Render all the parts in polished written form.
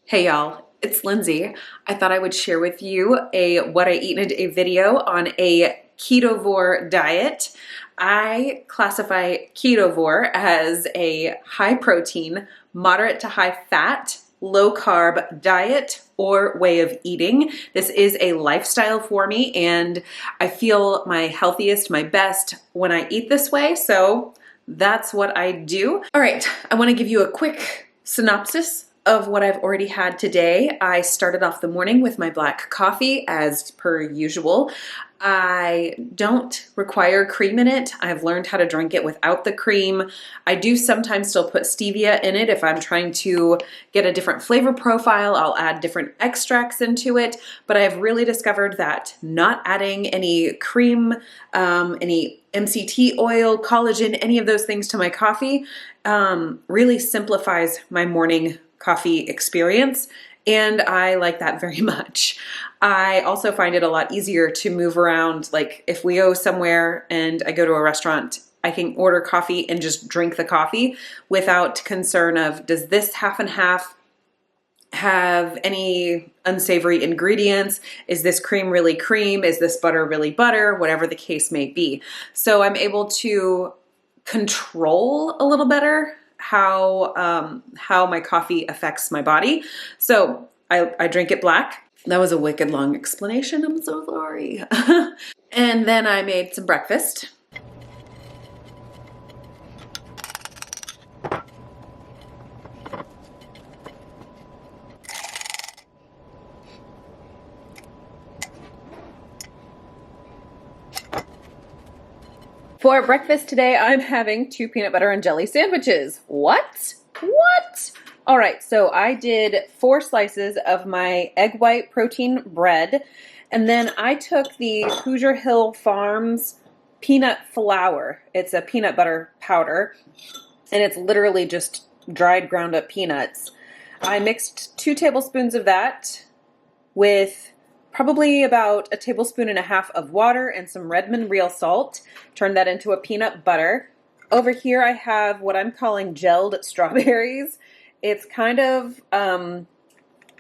Hey y'all, it's Lindsay. I thought I would share with you a what I eat in a day video on a Ketovore diet. I classify Ketovore as a high protein, moderate to high fat, low carb diet or way of eating. This is a lifestyle for me and I feel my healthiest, my best when I eat this way. So that's what I do. All right, I want to give you a quick synopsis of what I've already had today. I started off the morning with my black coffee as per usual. I don't require cream in it. I've learned how to drink it without the cream. I do sometimes still put stevia in it if I'm trying to get a different flavor profile. I'll add different extracts into it, but I've really discovered that not adding any cream, any MCT oil, collagen, any of those things to my coffee really simplifies my morning coffee experience, and I like that very much. I also find it a lot easier to move around. Like if we go somewhere and I go to a restaurant, I can order coffee and just drink the coffee without concern of, does this half and half have any unsavory ingredients? Is this cream really cream? Is this butter really butter? Whatever the case may be. So I'm able to control a little better how my coffee affects my body. So I drink it black. That was a wicked long explanation. I'm so sorry. And then I made some breakfast. For breakfast today, I'm having 2 peanut butter and jelly sandwiches. What? What? All right, so I did 4 slices of my egg white protein bread, and then I took the Hoosier Hill Farms peanut flour. It's a peanut butter powder, and it's literally just dried ground up peanuts. I mixed 2 tablespoons of that with probably about 1.5 tablespoons of water and some Redmond real salt. Turn that into a peanut butter. Over here I have what I'm calling gelled strawberries. It's kind of a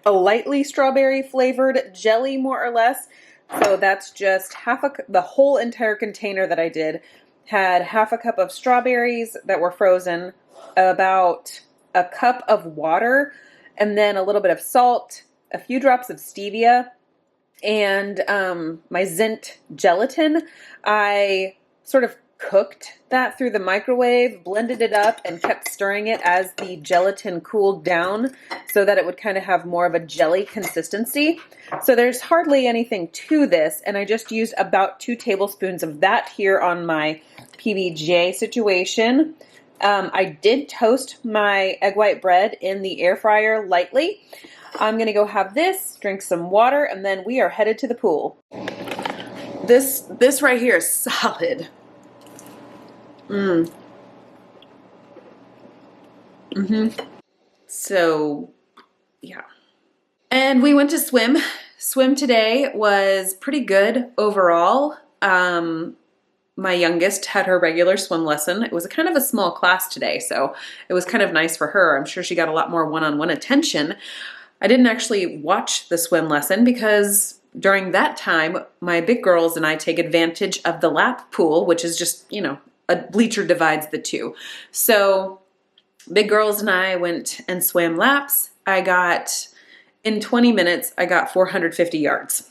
lightly strawberry flavored jelly, more or less. So that's just the whole entire container that I did had 1/2 cup of strawberries that were frozen, about 1 cup of water, and then a little bit of salt, a few drops of stevia, and my Zint gelatin. I sort of cooked that through the microwave, blended it up, and kept stirring it as the gelatin cooled down so that it would kind of have more of a jelly consistency. So there's hardly anything to this, and I just used about 2 tablespoons of that here on my PBJ situation. I did toast my egg white bread in the air fryer lightly. I'm gonna go have this, drink some water, and then we are headed to the pool. This right here is solid. So, yeah. And we went to swim. Swim today was pretty good overall. My youngest had her regular swim lesson. It was a kind of a small class today, so it was kind of nice for her. I'm sure she got a lot more one-on-one attention. I didn't actually watch the swim lesson because during that time, my big girls and I take advantage of the lap pool, which is just, a bleacher divides the two. So big girls and I went and swam laps. In 20 minutes, I got 450 yards,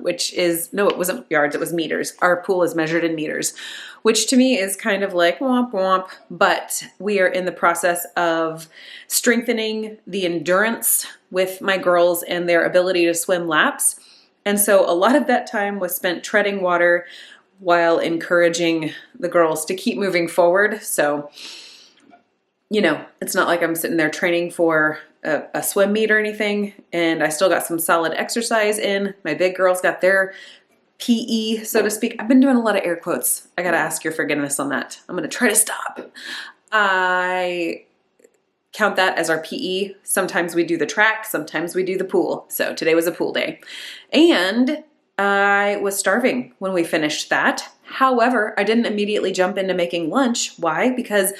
which is, no, it wasn't yards, it was meters. Our pool is measured in meters, which to me is kind of like womp womp, but we are in the process of strengthening the endurance with my girls and their ability to swim laps. And so a lot of that time was spent treading water while encouraging the girls to keep moving forward. So, it's not like I'm sitting there training for a swim meet or anything, and I still got some solid exercise in. My big girls got their PE, so to speak. I've been doing a lot of air quotes. I gotta ask your forgiveness on that. I'm gonna try to stop. I count that as our PE. Sometimes we do the track, sometimes we do the pool. So today was a pool day. And I was starving when we finished that. However, I didn't immediately jump into making lunch. Why? Because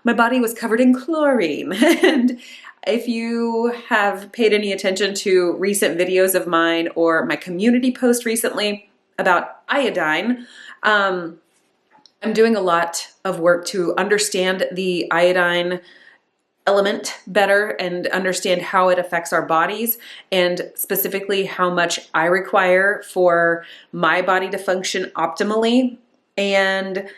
my body was covered in chlorine. And if you have paid any attention to recent videos of mine or my community post recently about iodine, I'm doing a lot of work to understand the iodine element better and understand how it affects our bodies, and specifically how much I require for my body to function optimally. And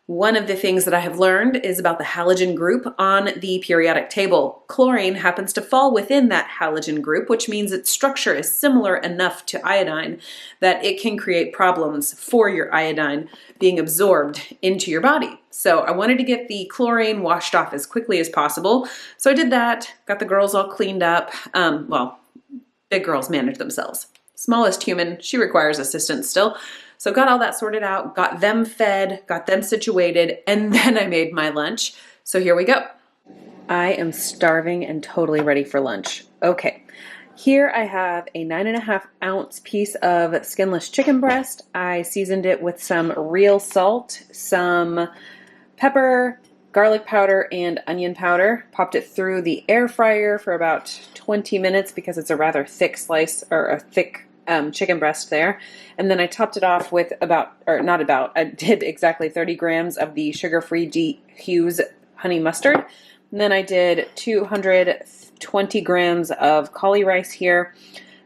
one of the things that I have learned is about the halogen group on the periodic table. Chlorine happens to fall within that halogen group, which means its structure is similar enough to iodine that it can create problems for your iodine being absorbed into your body. So I wanted to get the chlorine washed off as quickly as possible. So I did that, got the girls all cleaned up. Well, big girls manage themselves. Smallest human, she requires assistance still. So got all that sorted out, got them fed, got them situated, and then I made my lunch. So here we go. I am starving and totally ready for lunch. Okay, here I have a 9.5 ounce piece of skinless chicken breast. I seasoned it with some real salt, some pepper, garlic powder, and onion powder. Popped it through the air fryer for about 20 minutes because it's a rather thick slice, or a thick chicken breast there. And then I topped it off with I did exactly 30 grams of the sugar-free G. Hughes honey mustard. And then I did 220 grams of cauli rice here.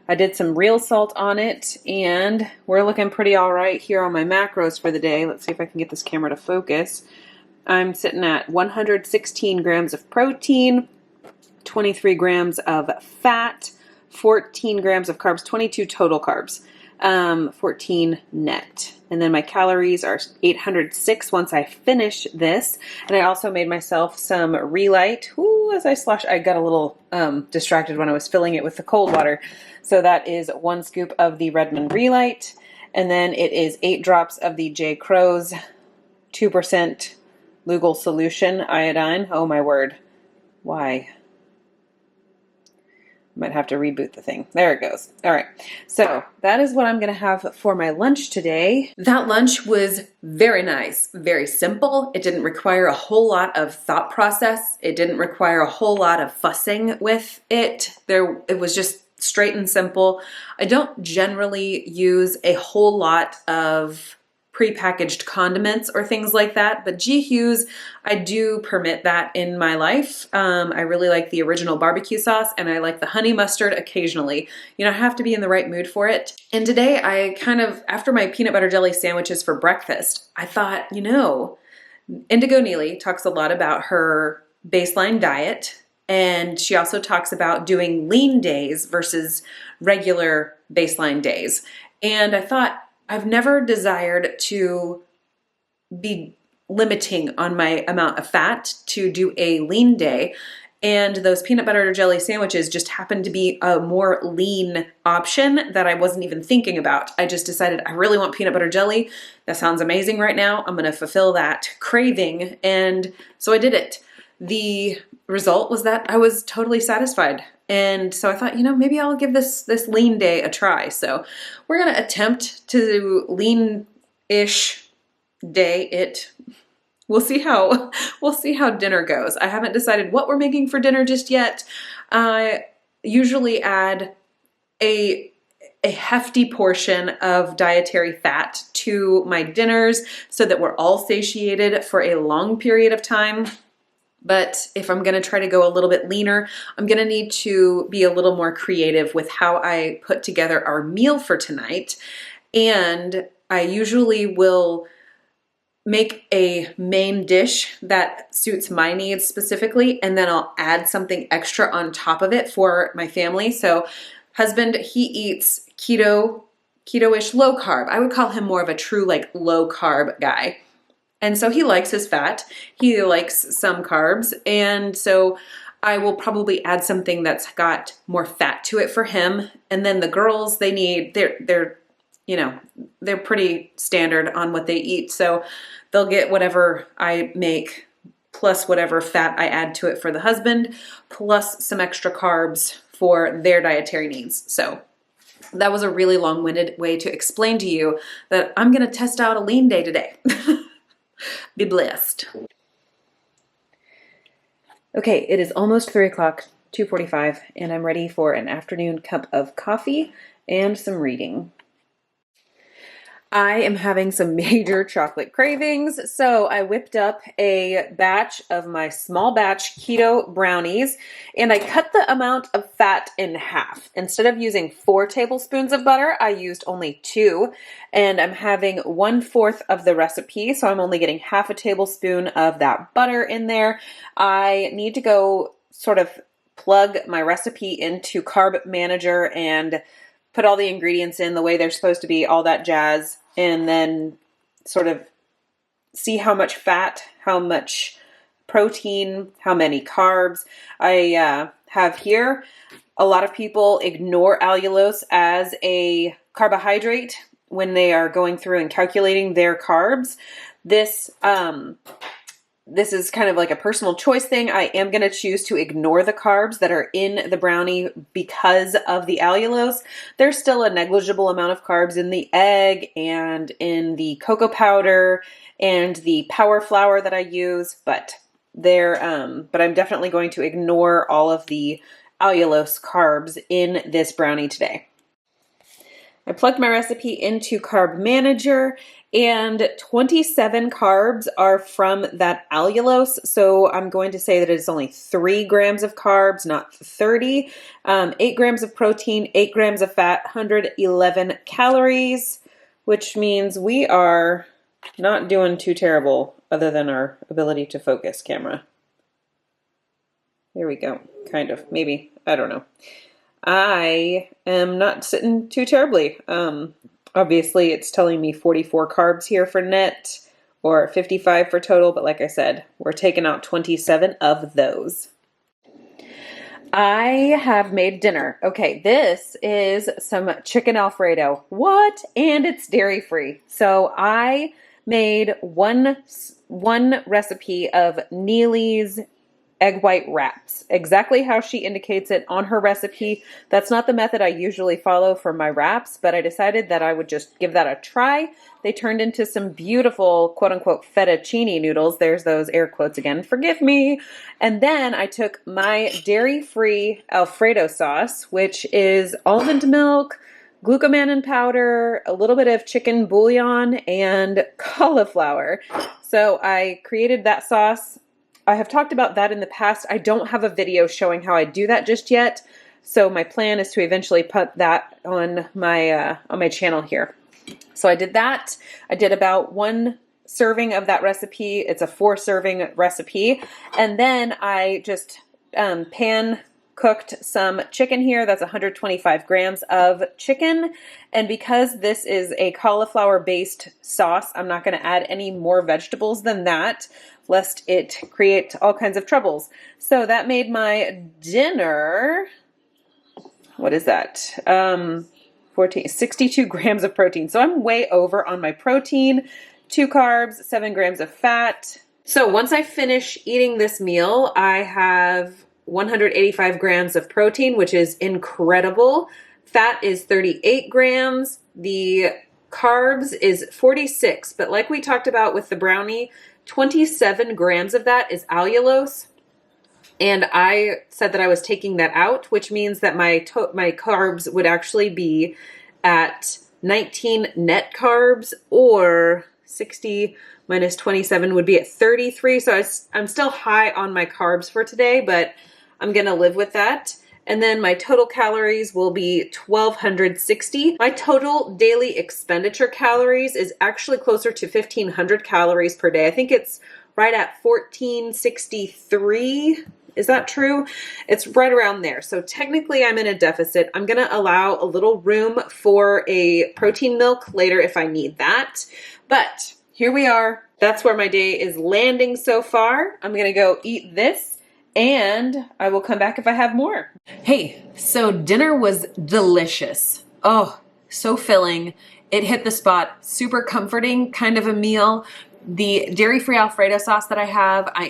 I did some real salt on it, and we're looking pretty all right here on my macros for the day. Let's see if I can get this camera to focus. I'm sitting at 116 grams of protein, 23 grams of fat, 14 grams of carbs, 22 total carbs, 14 net. And then my calories are 806 once I finish this. And I also made myself some Relight. Ooh, as I got a little distracted when I was filling it with the cold water. So that is 1 scoop of the Redmond Relight. And then it is 8 drops of the J. Crow's 2% Lugal solution iodine. Oh my word. Why? Might have to reboot the thing. There it goes. All right. So that is what I'm going to have for my lunch today. That lunch was very nice, very simple. It didn't require a whole lot of thought process. It didn't require a whole lot of fussing with it. It was just straight and simple. I don't generally use a whole lot of prepackaged condiments or things like that, but G. Hughes, I do permit that in my life. I really like the original barbecue sauce, and I like the honey mustard occasionally. You know, I have to be in the right mood for it. And today after my peanut butter jelly sandwiches for breakfast, I thought, Indigo Neely talks a lot about her baseline diet, and she also talks about doing lean days versus regular baseline days. And I thought, I've never desired to be limiting on my amount of fat to do a lean day. And those peanut butter jelly sandwiches just happened to be a more lean option that I wasn't even thinking about. I just decided I really want peanut butter jelly. That sounds amazing right now. I'm going to fulfill that craving. And so I did it. The result was that I was totally satisfied. And so I thought, maybe I'll give this lean day a try. So we're going to attempt to do lean-ish day it. We'll see how dinner goes. I haven't decided what we're making for dinner just yet. I usually add a hefty portion of dietary fat to my dinners so that we're all satiated for a long period of time. But if I'm going to try to go a little bit leaner, I'm going to need to be a little more creative with how I put together our meal for tonight. And I usually will make a main dish that suits my needs specifically, and then I'll add something extra on top of it for my family. So husband, he eats keto-ish low carb. I would call him more of a true low carb guy. And so he likes his fat. He likes some carbs. And so I will probably add something that's got more fat to it for him. And then the girls, they're pretty standard on what they eat. So they'll get whatever I make plus whatever fat I add to it for the husband, plus some extra carbs for their dietary needs. So That was a really long-winded way to explain to you that I'm gonna test out a lean day today. Be blessed. Okay, it is almost 3 o'clock, 2:45, and I'm ready for an afternoon cup of coffee and some reading. I am having some major chocolate cravings, so I whipped up a batch of my small batch keto brownies, and I cut the amount of fat in half. Instead of using 4 tablespoons of butter, I used only 2, and I'm having 1/4 of the recipe, so I'm only getting half a tablespoon of that butter in there. I need to go sort of plug my recipe into Carb Manager and put all the ingredients in the way they're supposed to be, all that jazz, and then sort of see how much fat, how much protein, how many carbs I have here. A lot of people ignore allulose as a carbohydrate when they are going through and calculating their carbs. This is kind of like a personal choice thing. I am going to choose to ignore the carbs that are in the brownie because of the allulose. There's still a negligible amount of carbs in the egg and in the cocoa powder and the power flour that I use, but I'm definitely going to ignore all of the allulose carbs in this brownie today. I plugged my recipe into Carb Manager, and 27 carbs are from that allulose. So I'm going to say that it's only 3 grams of carbs, not 30. 8 grams of protein, 8 grams of fat, 111 calories, which means we are not doing too terrible other than our ability to focus camera. There we go. Kind of, maybe, I don't know. I am not sitting too terribly. Obviously, it's telling me 44 carbs here for net or 55 for total, but like I said, we're taking out 27 of those. I have made dinner. Okay, this is some chicken Alfredo. What? And it's dairy-free. So I made one recipe of Neely's egg white wraps, exactly how she indicates it on her recipe. That's not the method I usually follow for my wraps, but I decided that I would just give that a try. They turned into some beautiful quote-unquote fettuccine noodles. There's those air quotes again, forgive me. And then I took my dairy-free Alfredo sauce, which is almond milk, glucomannan powder, a little bit of chicken bouillon, and cauliflower. So I created that sauce. I have talked about that in the past. I don't have a video showing how I do that just yet. So my plan is to eventually put that on my channel here. So I did that. I did about 1 serving of that recipe. It's a 4-serving recipe. And then I just pan cooked some chicken here. That's 125 grams of chicken. And because this is a cauliflower-based sauce, I'm not going to add any more vegetables than that, lest it create all kinds of troubles. So that made my dinner, what is that? 62 grams of protein. So I'm way over on my protein, 2 carbs, 7 grams of fat. So once I finish eating this meal, I have 185 grams of protein, which is incredible. Fat is 38 grams. The carbs is 46, but like we talked about with the brownie, 27 grams of that is allulose. And I said that I was taking that out, which means that my carbs would actually be at 19 net carbs, or 60 minus 27 would be at 33. So I'm still high on my carbs for today, but I'm going to live with that. And then my total calories will be 1,260. My total daily expenditure calories is actually closer to 1,500 calories per day. I think it's right at 1,463. Is that true? It's right around there. So technically I'm in a deficit. I'm going to allow a little room for a protein milk later if I need that. But here we are. That's where my day is landing so far. I'm going to go eat this, and I will come back if I have more. Hey, so dinner was delicious. Oh, so filling. It hit the spot. Super comforting kind of a meal. The dairy-free Alfredo sauce that I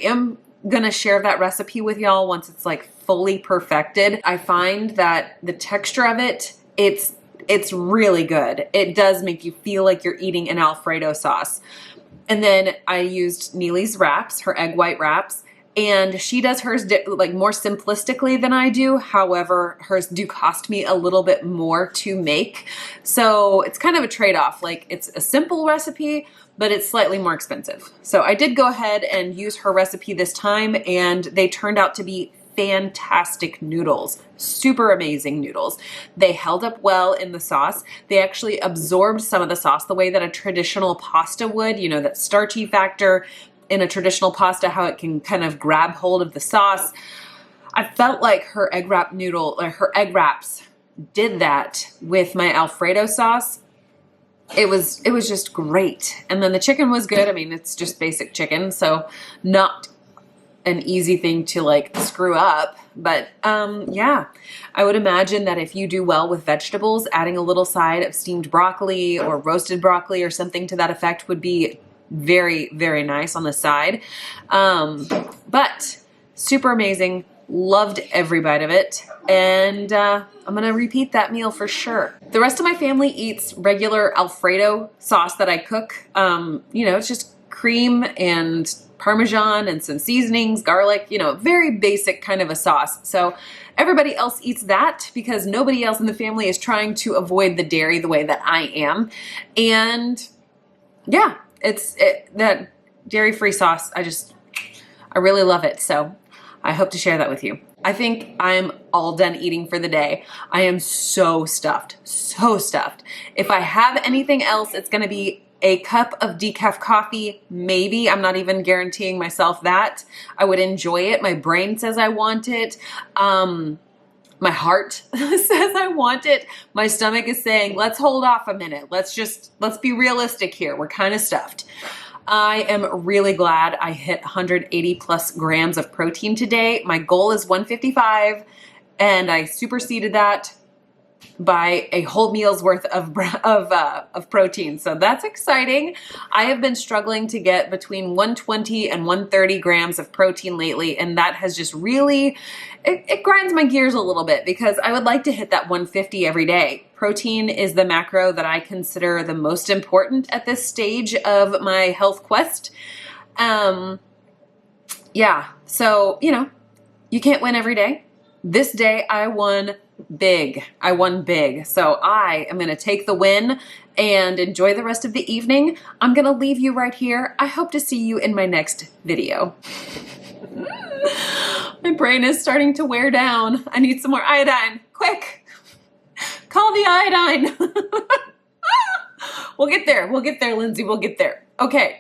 am gonna share that recipe with y'all once it's like fully perfected. I find that the texture of it, it's It's really good. It does make you feel like you're eating an Alfredo sauce. And then I used Neely's wraps, her egg white wraps, and she does hers like more simplistically than I do. However, hers do cost me a little bit more to make. So it's kind of a trade-off. Like it's a simple recipe, but it's slightly more expensive. So I did go ahead and use her recipe this time, and they turned out to be fantastic noodles, super amazing noodles. They held up well in the sauce. They actually absorbed some of the sauce the way that a traditional pasta would, you know, that starchy factor in a traditional pasta, how it can kind of grab hold of the sauce. I felt like her egg wrap noodle, or her egg wraps did that with my Alfredo sauce. It was just great. And then the chicken was good. I mean, it's just basic chicken, so not an easy thing to like screw up. But yeah, I would imagine that if you do well with vegetables, adding a little side of steamed broccoli or roasted broccoli or something to that effect would be very, very nice on the side. But super amazing. Loved every bite of it. And I'm going to repeat that meal for sure. The rest of my family eats regular Alfredo sauce that I cook. You know, it's just cream and Parmesan and some seasonings, garlic, you know, very basic kind of a sauce. So everybody else eats that because nobody else in the family is trying to avoid the dairy the way that I am. And yeah, that dairy-free sauce, I really love it. So I hope to share that with you. I think I'm all done eating for the day. I am so stuffed, so stuffed. If I have anything else, it's going to be a cup of decaf coffee, maybe. I'm not even guaranteeing myself that. I would enjoy it. My brain says I want it. My heart says I want it. My stomach is saying, let's hold off a minute. Let's be realistic here. We're kind of stuffed. I am really glad I hit 180 plus grams of protein today. My goal is 155, and I superseded that by a whole meal's worth of protein. So that's exciting. I have been struggling to get between 120 and 130 grams of protein lately, and that has just really, it grinds my gears a little bit because I would like to hit that 150 every day. Protein is the macro that I consider the most important at this stage of my health quest. Yeah, so, you know, you can't win every day. This day I won big. I won big. So I am going to take the win and enjoy the rest of the evening. I'm going to leave you right here. I hope to see you in my next video. My brain is starting to wear down. I need some more iodine. Quick. Call the iodine. We'll get there. We'll get there, Lindsay. We'll get there. Okay.